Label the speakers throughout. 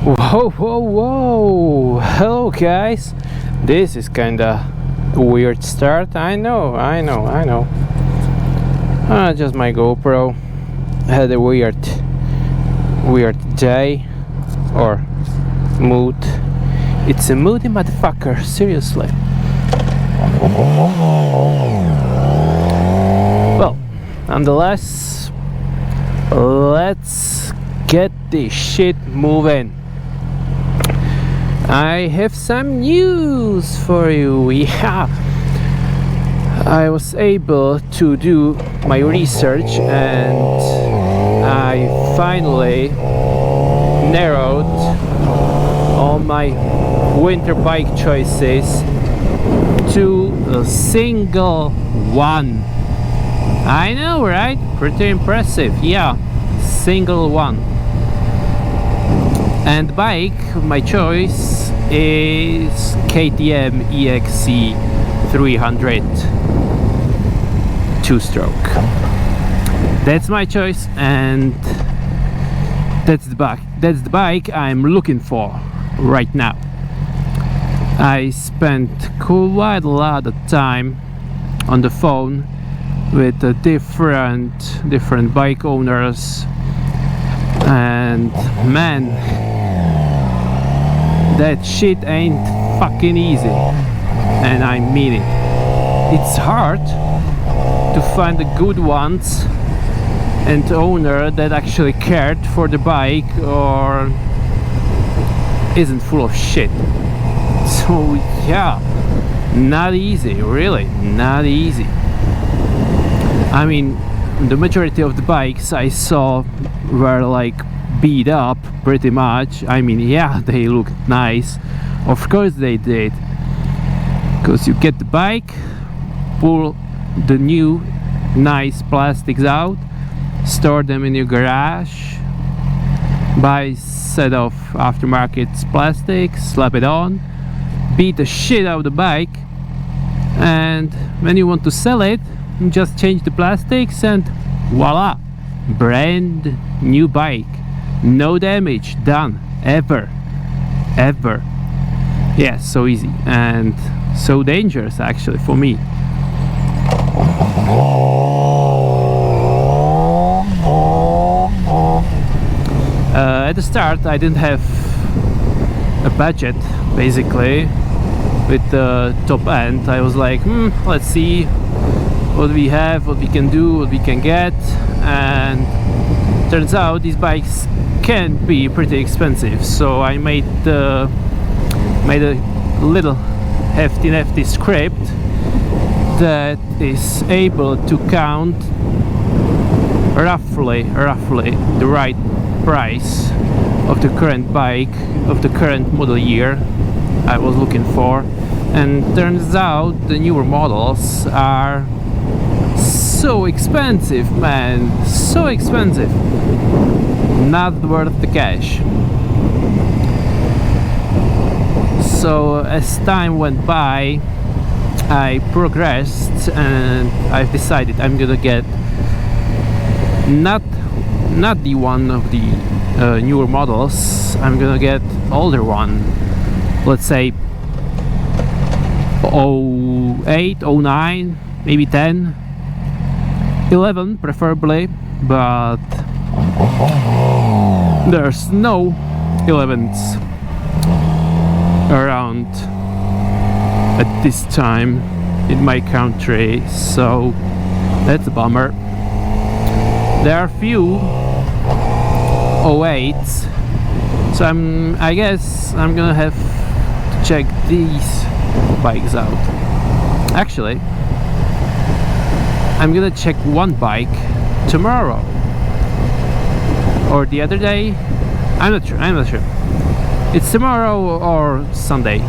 Speaker 1: Whoa, whoa, whoa! Hello, guys. This is kinda weird start. I know. Just my GoPro had a weird day or mood. It's a moody motherfucker. Seriously. Well, nonetheless, let's get this shit moving. I have some news for you. Yeah, I was able to do my research and I finally narrowed all my winter bike choices to a single one. I know, right? Pretty impressive. Yeah, single one. And the bike of my choice is KTM EXC 300 two-stroke. That's my choice, and that's the bike I'm looking for right now. I spent quite a lot of time on the phone with different bike owners, and man, that shit ain't fucking easy, and I mean it. It's hard to find the good ones and owner that actually cared for the bike or isn't full of shit. So yeah, not easy, really, not easy. I mean, the majority of the bikes I saw were like beat up pretty much. I mean, yeah, they look nice, of course they did, because you get the bike, pull the new nice plastics out, store them in your garage, buy a set of aftermarket plastics, slap it on, beat the shit out of the bike, and when you want to sell it, just change the plastics and voila, brand new bike, no damage, done, ever. Yeah, so easy and so dangerous actually for me. At the start I didn't have a budget basically with the top end. I was like, let's see what we have, what we can do, what we can get, and turns out these bikes can be pretty expensive. So I made a little hefty script that is able to count roughly the right price of the current bike of the current model year I was looking for, and turns out the newer models are so expensive, man, so expensive, not worth the cash. So as time went by, I progressed and I've decided I'm gonna get not the one of the newer models. I'm gonna get older one, let's say 08, 09, maybe 10, 11 preferably, but there's no 11s around at this time in my country, so that's a bummer. There are few 08s, so I guess I'm gonna have to check these bikes out. Actually, I'm gonna check one bike tomorrow or the other day. I'm not sure. It's tomorrow or Sunday,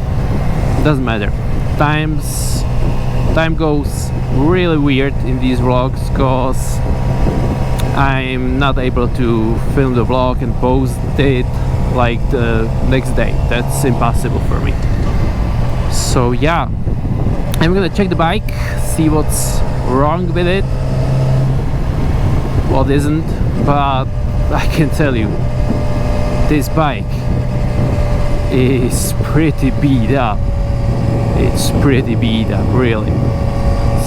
Speaker 1: doesn't matter. Time goes really weird in these vlogs because I'm not able to film the vlog and post it like the next day. That's impossible for me. So yeah, I'm gonna check the bike, see what's wrong with it, what isn't, but I can tell you, this bike is pretty beat up. It's pretty beat up, really.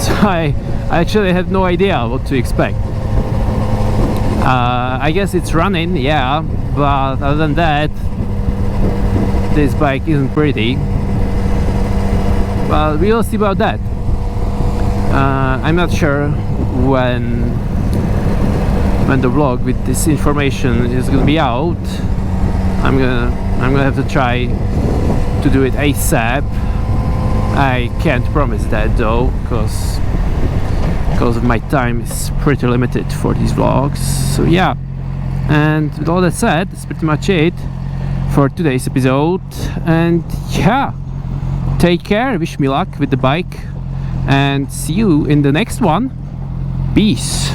Speaker 1: So I actually had no idea what to expect. I guess it's running, yeah, but other than that, this bike isn't pretty. But we'll see about that. I'm not sure when the vlog with this information is gonna be out. I'm gonna have to try to do it ASAP. I can't promise that though, because of my time is pretty limited for these vlogs. So yeah, and with all that said, that's pretty much it for today's episode. And yeah, take care, wish me luck with the bike, and see you in the next one. Peace.